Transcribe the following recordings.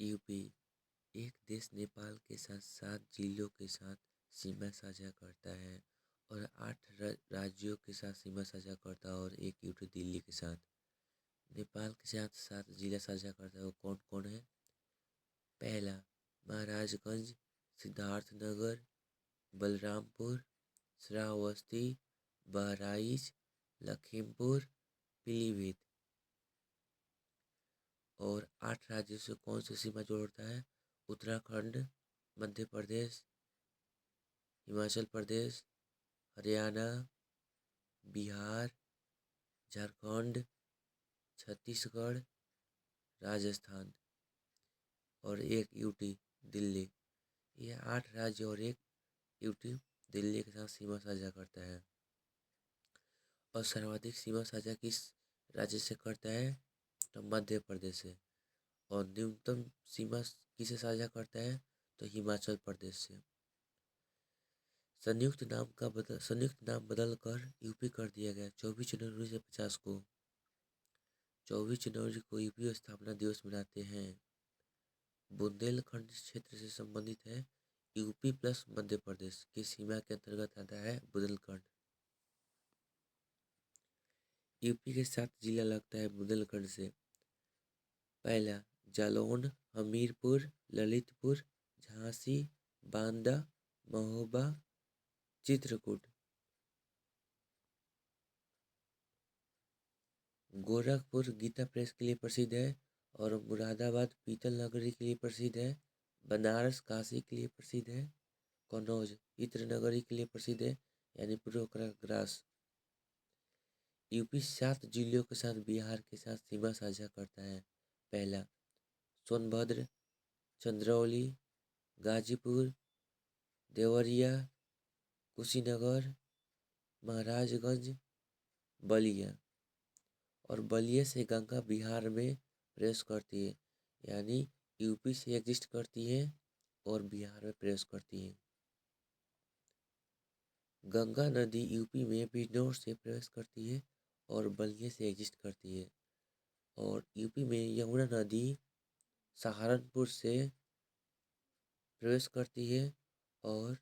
UP एक देश नेपाल के साथ 7 जिलों के साथ सीमा साझा करता है और 8 राज्यों के साथ सीमा साझा करता है और एक यूटी दिल्ली के साथ। नेपाल के साथ 7 जिला साझा करता है, वो कौन कौन है? पहला महाराजगंज, सिद्धार्थनगर, बलरामपुर, श्रावस्ती, बहराइच, लखीमपुर, पीलीभीत। और 8 राज्यों से कौन सी सीमा जोड़ता है? उत्तराखंड, मध्य प्रदेश, हिमाचल प्रदेश, हरियाणा, बिहार, झारखंड, छत्तीसगढ़, राजस्थान और एक यूटी दिल्ली। यह 8 राज्य और एक यूटी दिल्ली के साथ सीमा साझा करता है। और सर्वाधिक सीमा साझा किस राज्य से करता है? तो मध्य प्रदेश से। और न्यूनतम सीमा किसे साझा करता है? तो हिमाचल प्रदेश से। संयुक्त नाम बदलकर यूपी कर दिया गया 24 जनवरी से 50 को। 24 जनवरी को यूपी स्थापना दिवस मनाते हैं। बुंदेलखंड क्षेत्र से संबंधित है। यूपी प्लस मध्य प्रदेश की सीमा के अंतर्गत आता है बुंदेलखंड। यूपी के 7 जिला लगता है बुंदेलखंड से। पहला जालौन, हमीरपुर, ललितपुर, झांसी, बांदा, महोबा, चित्रकूट। गोरखपुर गीता प्रेस के लिए प्रसिद्ध है और मुरादाबाद पीतल नगरी के लिए प्रसिद्ध है। बनारस काशी के लिए प्रसिद्ध है। कन्नौज इत्र नगरी के लिए प्रसिद्ध है, यानी प्रयागराज। यूपी 7 जिलों के साथ बिहार के साथ सीमा साझा करता है। पहला सोनभद्र, चंदौली, गाजीपुर, देवरिया, कुशीनगर, महाराजगंज, बलिया। और बलिया से गंगा बिहार में प्रवेश करती है, यानी यूपी से एग्जिस्ट करती है और बिहार में प्रवेश करती है। गंगा नदी यूपी में बिजनौर से प्रवेश करती है और बलिया से एग्जिस्ट करती है। और यूपी में यमुना नदी सहारनपुर से प्रवेश करती है और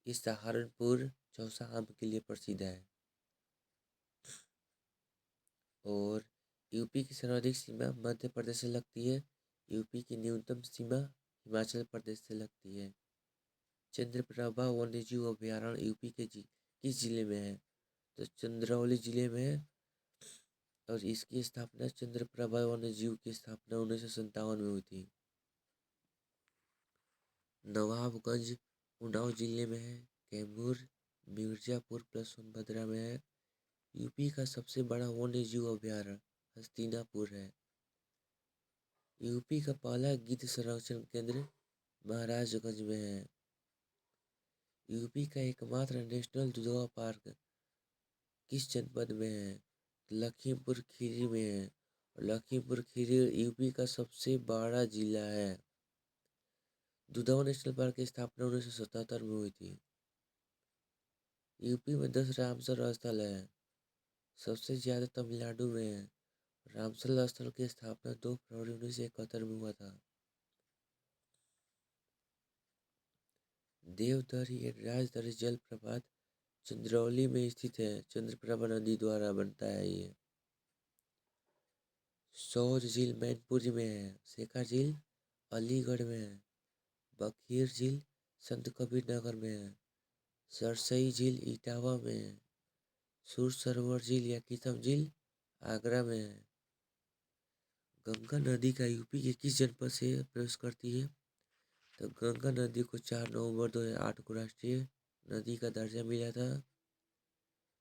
इस सहारनपुर चौसा आम के लिए प्रसिद्ध है। और यूपी की सर्वाधिक सीमा मध्य प्रदेश से लगती है। यूपी की न्यूनतम सीमा हिमाचल प्रदेश से लगती है। चंद्रप्रभा वन्यजीव अभयारण्य यूपी के किस जिले में है? तो चंदौली जिले में है। और इसकी स्थापना चंद्रप्रभा वन्यजीव की स्थापना 1957 में हुई थी। नवाबगंज उन्नाव जिले में है। कैमूर मिर्जापुर प्लस सोनभद्रा में है। यूपी का सबसे बड़ा वन्यजीव अभयारण्य हस्तिनापुर है। यूपी का पहला गिद्ध संरक्षण केंद्र महाराजगंज में है। यूपी का एकमात्र नेशनल दुधवा पार्क किस जनपद में है? लखीमपुर खीरी में है। लखीमपुर खीरी यूपी का सबसे बड़ा जिला है। दुधवा नेशनल पार्क की स्थापना 1977 में हुई थी। यूपी में 10 रामसर स्थल है। सबसे ज्यादा तमिलनाडु में है। रामसर स्थल की स्थापना 2 फरवरी 1971 में हुआ था। देवदरी एवं राजदरी जलप्रपात चंदौली में स्थित है। चंद्रप्रभा नदी द्वारा बनता है ये। सौज झील मैनपुरी में है। शेखा झील अलीगढ़ में है। बखीर झील संत कबीर नगर में है। सरसई झील इटावा में है। सुर सरोवर झील या किसम झील आगरा में है। गंगा नदी का यूपी के किस जनपद से प्रवेश करती है? तो गंगा नदी को 4 नवंबर 2008 को राष्ट्रीय नदी का दर्जा मिला था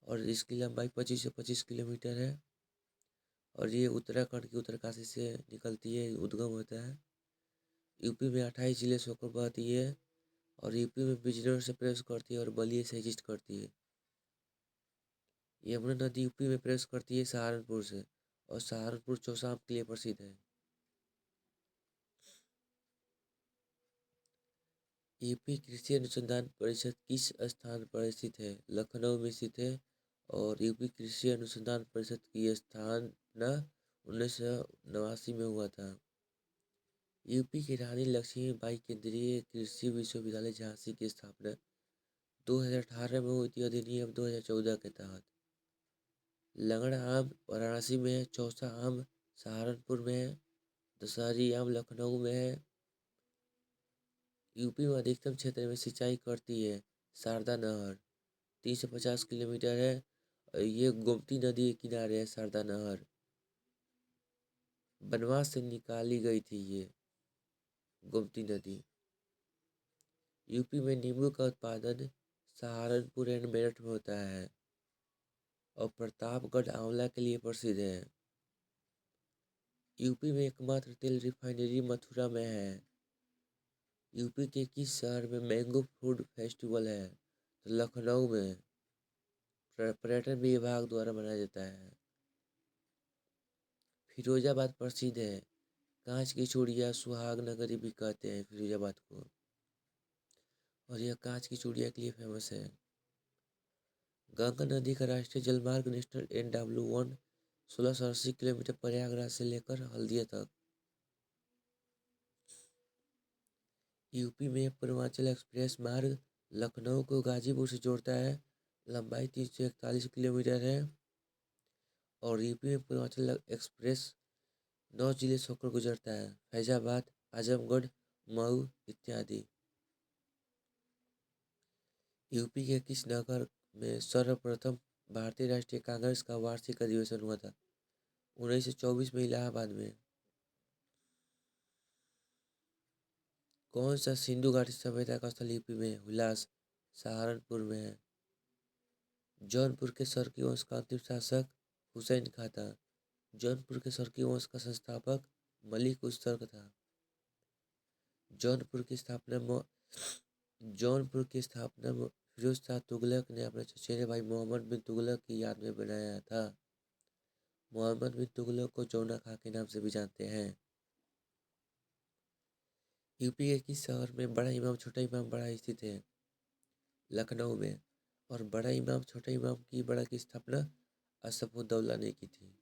और इसकी लंबाई 25 से 25 किलोमीटर है। और ये उत्तराखंड की उत्तरकाशी से निकलती है, उद्गम होता है। यूपी में 28 जिले से होकर बहती है और यूपी में बिजनौर से प्रवेश करती है और बलिया से एग्जिस्ट करती है। यमुना नदी यूपी में प्रवेश करती है सहारनपुर से और सहारनपुर चौसा आम के लिए प्रसिद्ध है। यूपी कृषि अनुसंधान परिषद किस स्थान पर स्थित है? लखनऊ में स्थित है। और यूपी कृषि अनुसंधान परिषद की स्थापना 1989 में हुआ था। यूपी की रानी लक्ष्मीबाई केंद्रीय कृषि विश्वविद्यालय झांसी की स्थापना 2018 में हुई थी, अधिनियम 2014 के तहत। लंगड़ा आम वाराणसी में है, चौसा आम सहारनपुर में है, दशहरी आम लखनऊ में है। यूपी में अधिकतम क्षेत्र में सिंचाई करती है शारदा नहर, 350 किलोमीटर है। और ये गोमती नदी के किनारे है शारदा नहर। बनवास से निकाली गई थी ये गोमती नदी। यूपी में नींबू का उत्पादन सहारनपुर एंड मेरठ में होता है और प्रतापगढ़ आंवला के लिए प्रसिद्ध है। यूपी में एकमात्र तेल रिफाइनरी मथुरा में है। यूपी के किस शहर में मैंगो फूड फेस्टिवल है? तो लखनऊ में पर्यटन विभाग द्वारा मनाया जाता है। फिरोजाबाद प्रसिद्ध है, कांच की चूड़ियाँ सुहाग नगरी भी कहते हैं फिरोजाबाद को, और यह कांच की चूड़ियाँ के लिए फेमस है। गंगा नदी का राष्ट्रीय जलमार्ग नेशनल NW1 1680 किलोमीटर प्रयागराज से लेकर हल्दिया तक। यूपी में पूर्वांचल एक्सप्रेस मार्ग लखनऊ को गाजीपुर से जोड़ता है, लंबाई 341 किलोमीटर है। और यूपी में पूर्वांचल एक्सप्रेस 9 जिले से होकर गुजरता है, फैजाबाद, आजमगढ़, मऊ इत्यादि। यूपी के किस नगर में सर्वप्रथम भारतीय राष्ट्रीय कांग्रेस का वार्षिक अधिवेशन हुआ था? 1924 में इलाहाबाद में। कौन सा सिंधु घाटी सभ्यता का स्थल यूपी में? हुलास सहारनपुर में है। जौनपुर के सरकी वंश का अंतिम शासक हुसैन खां था। जौनपुर के सरकी वंश का संस्थापक मलिक उस्तरक था। जौनपुर की स्थापना फिरोज शाह तुगलक ने अपने चचेरे भाई मोहम्मद बिन तुगलक की याद में बनाया था। मोहम्मद बिन तुगलक को जौना खां के नाम से भी जानते हैं। यूपी के किस शहर में बड़ा इमाम छोटा इमाम बाड़ा स्थित है? लखनऊ में। और बड़ा इमाम छोटा इमाम की बाड़ा की स्थापना असफउद्दौला ने की थी।